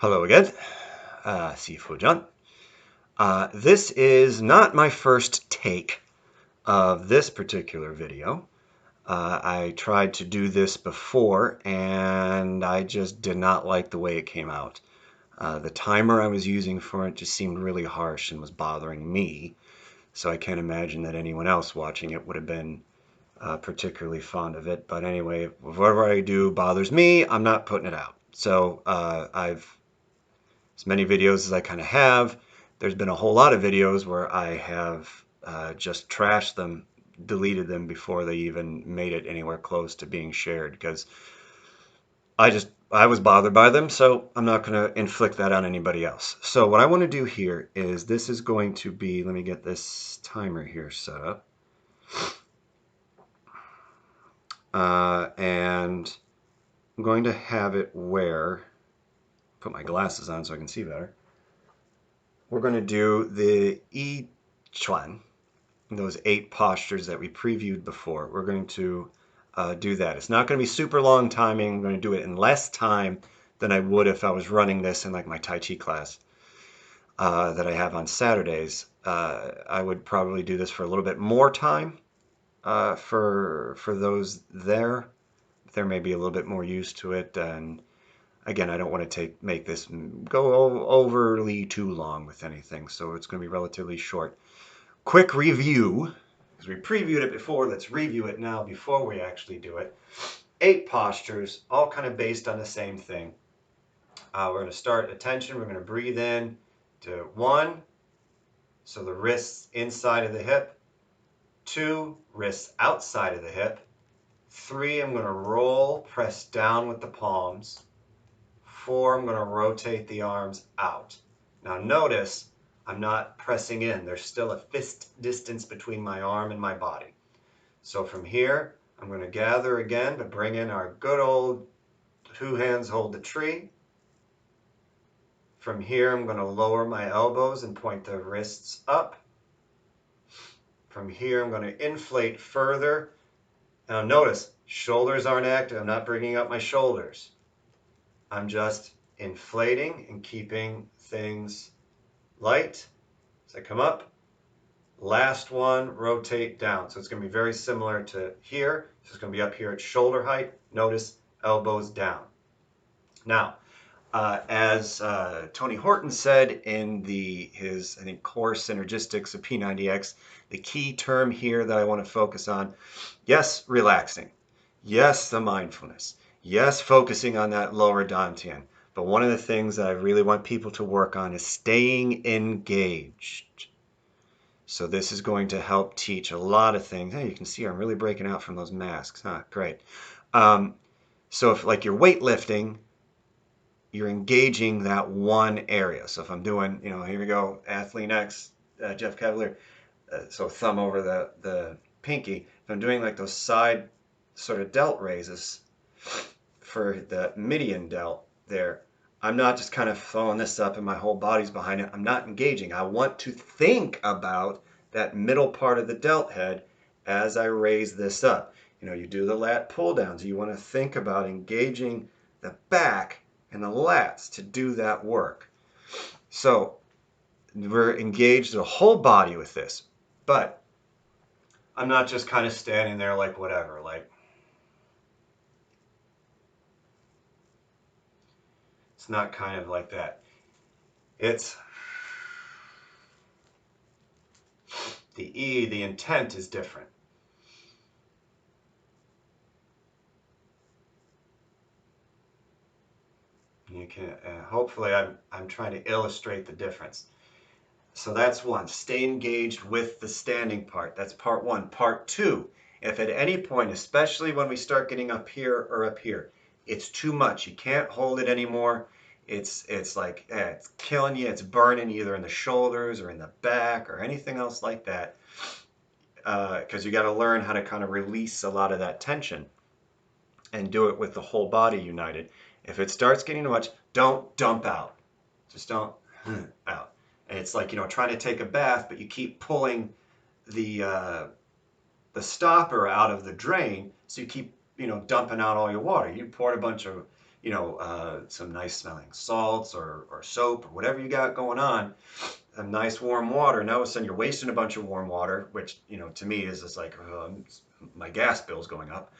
Hello again, Sifu John. This is not my first take of this particular video. I tried to do this before and I just did not like the way it came out. The timer I was using for it just seemed really harsh and was bothering me, so I can't imagine that anyone else watching it would have been particularly fond of it. But anyway, whatever I do bothers me, I'm not putting it out. So I've as many videos as I kind of have. There's been a whole lot of videos where I have just trashed them, deleted them before they even made it anywhere close to being shared because I was bothered by them, so I'm not going to inflict that on anybody else. So what I want to do here is this is going to be, let me get this timer here set up. And I'm going to have it where, put my glasses on so I can see better. We're going to do the I Quan, those 8 postures that we previewed before. We're going to do that. It's not going to be super long timing. I'm going to do it in less time than I would if I was running this in like my Tai Chi class that I have on Saturdays. I would probably do this for a little bit more time for those there. There may be a little bit more used to it, and again, I don't want to make this go overly too long with anything, so it's going to be relatively short. Quick review, because we previewed it before, let's review it now before we actually do it. 8 postures, all kind of based on the same thing. We're going to start attention, we're going to breathe in to 1, so the wrists inside of the hip. 2, wrists outside of the hip. 3, I'm going to roll, press down with the palms. 4, I'm going to rotate the arms out. Now notice I'm not pressing in. There's still a fist distance between my arm and my body. So from here, I'm going to gather again, but bring in our good old 2 hands hold the tree. From here, I'm going to lower my elbows and point the wrists up. From here, I'm going to inflate further. Now notice, shoulders aren't active. I'm not bringing up my shoulders. I'm just inflating and keeping things light. As I come up, last one, rotate down. So it's going to be very similar to here. So it's going to be up here at shoulder height. Notice elbows down. Now, as Tony Horton said in his, I think, Core Synergistics of P90X, the key term here that I want to focus on, yes, relaxing. Yes, the mindfulness. Yes, focusing on that lower dantian. But one of the things that I really want people to work on is staying engaged. So this is going to help teach a lot of things. Hey, you can see I'm really breaking out from those masks. Huh, great. So if like you're weightlifting, you're engaging that one area. So if I'm doing, here we go, Athlete X, Jeff Cavalier. So thumb over the pinky. If I'm doing like those side sort of delt raises for the median delt there, I'm not just kind of throwing this up and my whole body's behind it. I'm not engaging. I want to think about that middle part of the delt head as I raise this up. You do the lat pull downs. You want to think about engaging the back and the lats to do that work. So we're engaged the whole body with this, but I'm not just kind of standing there like whatever, like it's not kind of like that. It's the intent is different. You can hopefully I'm trying to illustrate the difference. So that's one. Stay engaged with the standing part. That's part 1. Part 2, if at any point, especially when we start getting up here or up here, it's too much. You can't hold it anymore. It's like it's killing you. It's burning you either in the shoulders or in the back or anything else like that. Because you got to learn how to kind of release a lot of that tension and do it with the whole body united. If it starts getting too much, don't dump out. Just don't out. And it's like, trying to take a bath, but you keep pulling the stopper out of the drain, so you keep, dumping out all your water. You poured a bunch of, some nice smelling salts or soap or whatever you got going on, a nice warm water. Now all of a sudden you're wasting a bunch of warm water, which, to me is just like, my gas bill's going up.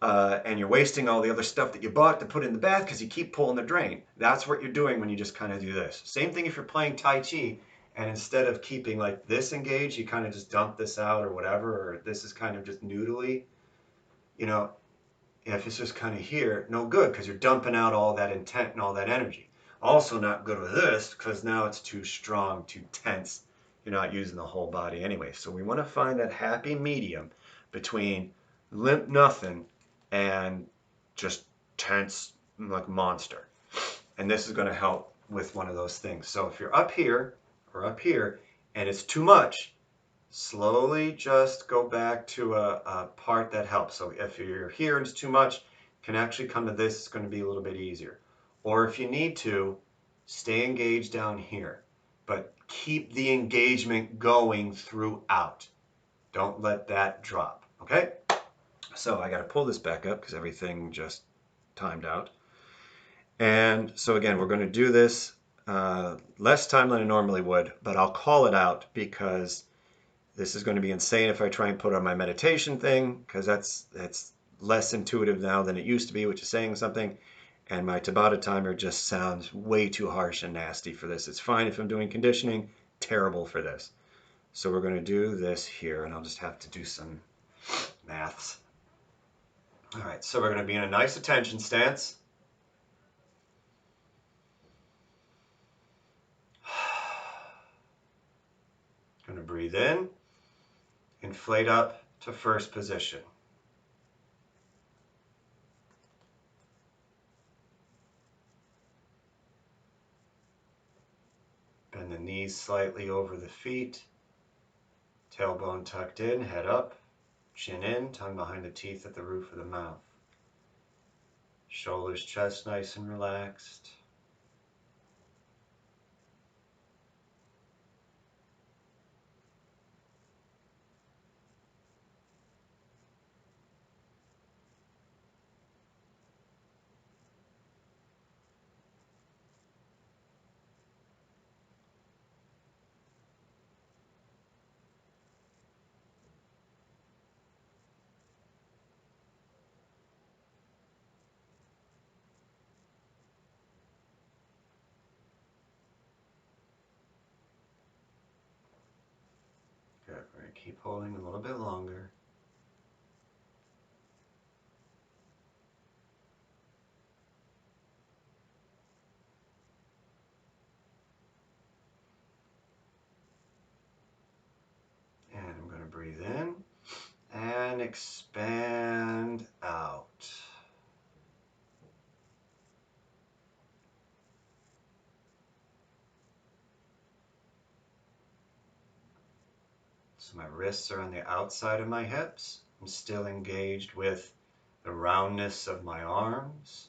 And you're wasting all the other stuff that you bought to put in the bath because you keep pulling the drain. That's what you're doing when you just kind of do this. Same thing if you're playing Tai Chi, and instead of keeping like this engaged, you kind of just dump this out or whatever, or this is kind of just noodly. If it's just kind of here, no good, because you're dumping out all that intent and all that energy. Also not good with this, because now it's too strong, too tense. You're not using the whole body anyway. So we want to find that happy medium between limp nothing and just tense like monster. And this is going to help with one of those things. So if you're up here or up here and it's too much, slowly just go back to a part that helps. So if you're here and it's too much, can actually come to this. It's going to be a little bit easier. Or if you need to, stay engaged down here, but keep the engagement going throughout. Don't let that drop. Okay? So I got to pull this back up because everything just timed out. And so again, we're going to do this less time than I normally would, but I'll call it out because this is going to be insane if I try and put on my meditation thing, because that's less intuitive now than it used to be, which is saying something. And my Tabata timer just sounds way too harsh and nasty for this. It's fine if I'm doing conditioning, terrible for this. So we're going to do this here, and I'll just have to do some maths. All right, so we're going to be in a nice attention stance. Going to breathe in, inflate up to first position. Bend the knees slightly over the feet, tailbone tucked in, head up, chin in, tongue behind the teeth at the roof of the mouth. Shoulders, chest nice and relaxed. Good, we're going to keep holding a little bit longer. And I'm going to breathe in and expand out. So my wrists are on the outside of my hips. I'm still engaged with the roundness of my arms.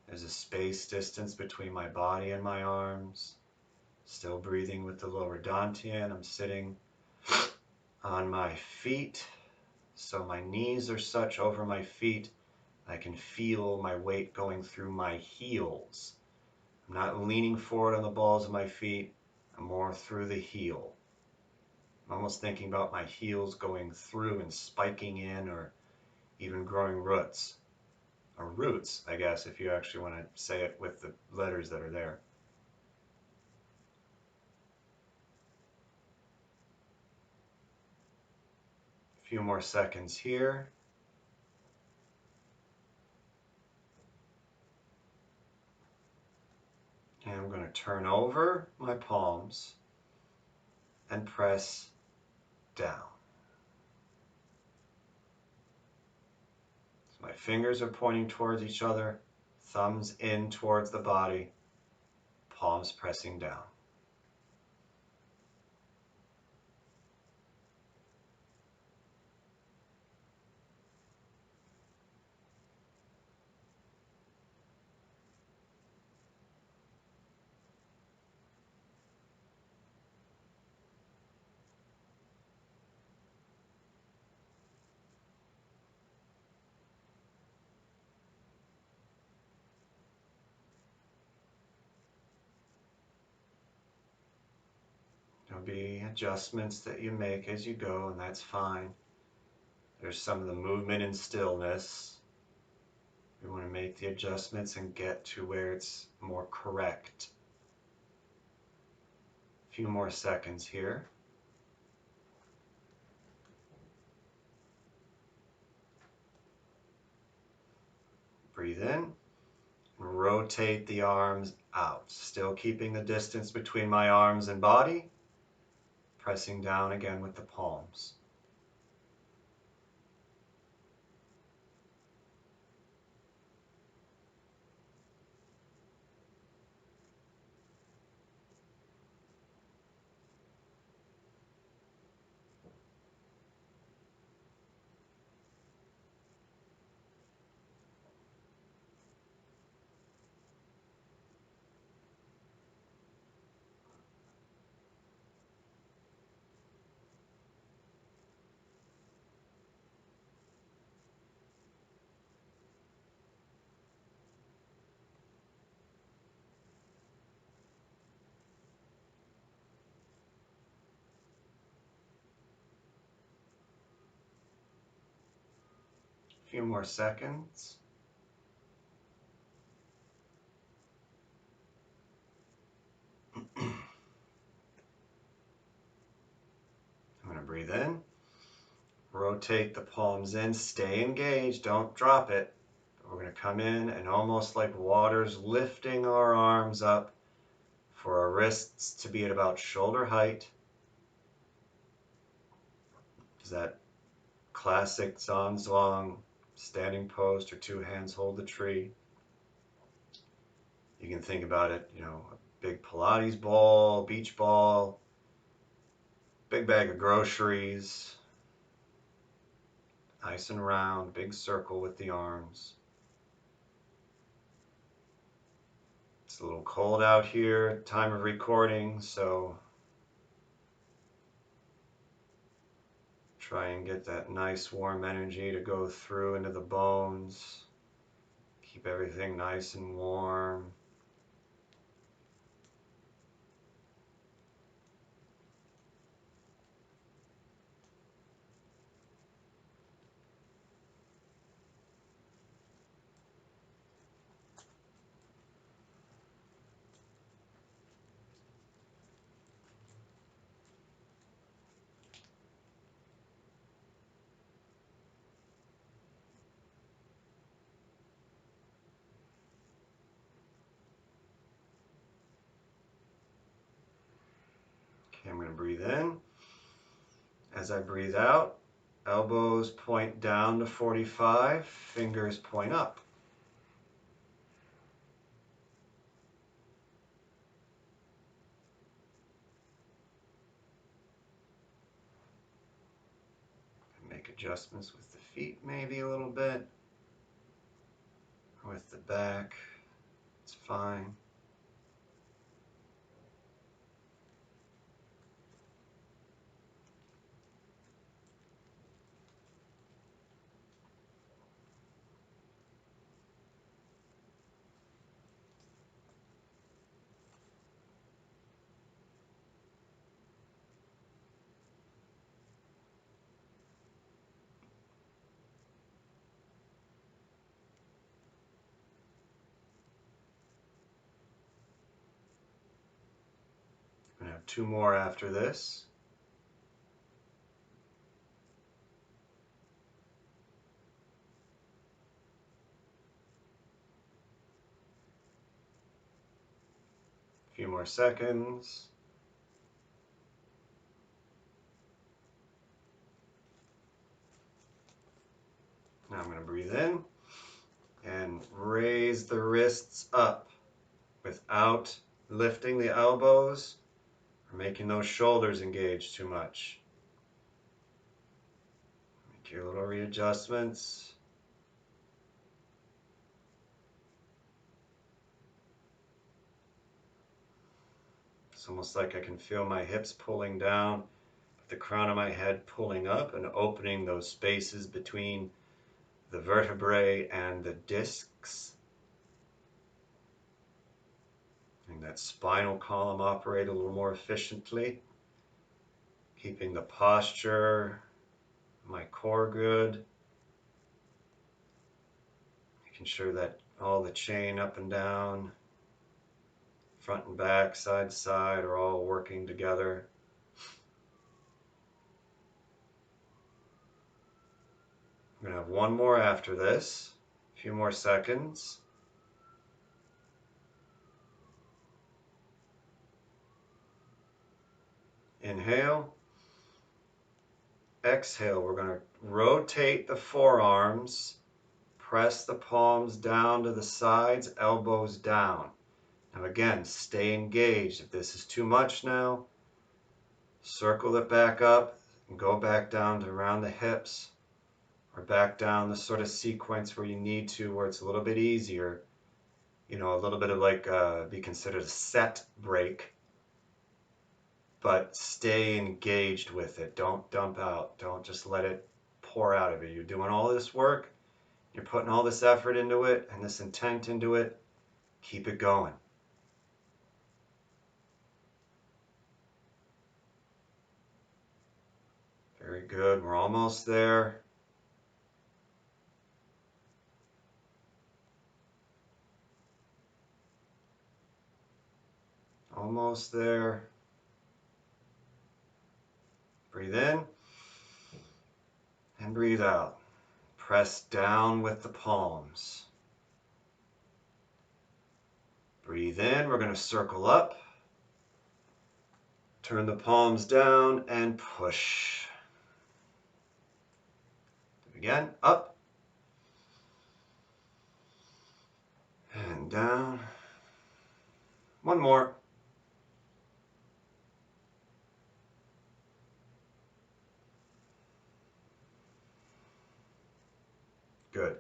There's a space distance between my body and my arms. Still breathing with the lower dantian. I'm sitting on my feet. So my knees are such over my feet, I can feel my weight going through my heels. I'm not leaning forward on the balls of my feet. I'm more through the heel. I'm almost thinking about my heels going through and spiking in, or even growing roots. Or roots, I guess, if you actually want to say it with the letters that are there. A few more seconds here. And I'm going to turn over my palms and press down. So my fingers are pointing towards each other, thumbs in towards the body, palms pressing down. There'll be adjustments that you make as you go, and that's fine. There's some of the movement in stillness. We want to make the adjustments and get to where it's more correct. A few more seconds here. Breathe in. Rotate the arms out. Still keeping the distance between my arms and body. Pressing down again with the palms. A few more seconds. I'm going to breathe in. Rotate the palms in. Stay engaged. Don't drop it. We're going to come in and almost like water's lifting our arms up for our wrists to be at about shoulder height. Is that classic Zanzhuang standing post or two hands hold the tree? You can think about it, a big Pilates ball, beach ball, big bag of groceries, nice and round, big circle with the arms. It's a little cold out here, time of recording, so try and get that nice warm energy to go through into the bones. Keep everything nice and warm. Okay, I'm going to breathe in. As I breathe out, elbows point down to 45, fingers point up. Make adjustments with the feet maybe a little bit. With the back, it's fine. I'm going to have two more after this. A few more seconds. Now I'm going to breathe in and raise the wrists up without lifting the elbows or making those shoulders engage too much. Make your little readjustments. It's almost like I can feel my hips pulling down, the crown of my head pulling up and opening those spaces between the vertebrae and the discs. And that spinal column operate a little more efficiently. Keeping the posture, my core good. Making sure that all the chain up and down, front and back, side to side are all working together. I'm going to have one more after this, a few more seconds. Inhale. Exhale, we're going to rotate the forearms, press the palms down to the sides, elbows down. Now again, stay engaged. If this is too much now, circle it back up and go back down to around the hips, or back down the sort of sequence where you need to, where it's a little bit easier. You know, a little bit of like be considered a set break, but stay engaged with it. Don't dump out. Don't just let it pour out of you. You're doing all this work, you're putting all this effort into it and this intent into it. Keep it going. Very good. We're almost there. Almost there. Breathe in and breathe out. Press down with the palms. Breathe in. We're going to circle up. Turn the palms down and push. Again, up and down. One more. Good.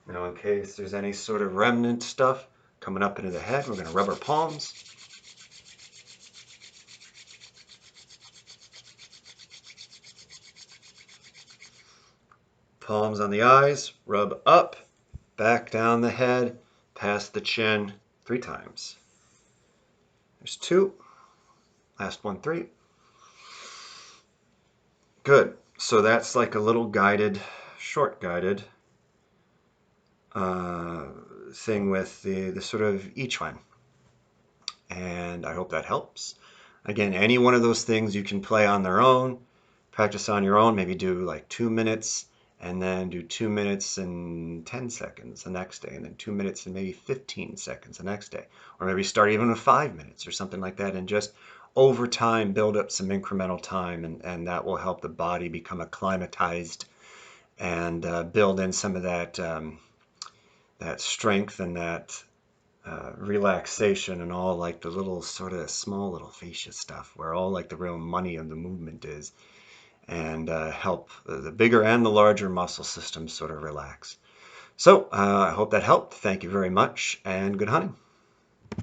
Now, in case there's any sort of remnant stuff coming up into the head, we're going to rub our palms. Palms on the eyes, rub up, back down the head, past the chin 3 times. There's 2. Last one, 3. Good. So that's like a little guided, short guided thing with the sort of I Quan. And I hope that helps. Again, any one of those things you can play on their own, practice on your own, maybe do like 2 minutes and then do 2 minutes and 10 seconds the next day, and then 2 minutes and maybe 15 seconds the next day. Or maybe start even with 5 minutes or something like that, and just over time build up some incremental time, and that will help the body become acclimatized and build in some of that that strength and that relaxation and all like the little sort of small little fascia stuff where all like the real money of the movement is, and help the bigger and the larger muscle systems sort of relax. So I hope that helped. Thank you very much, and good hunting.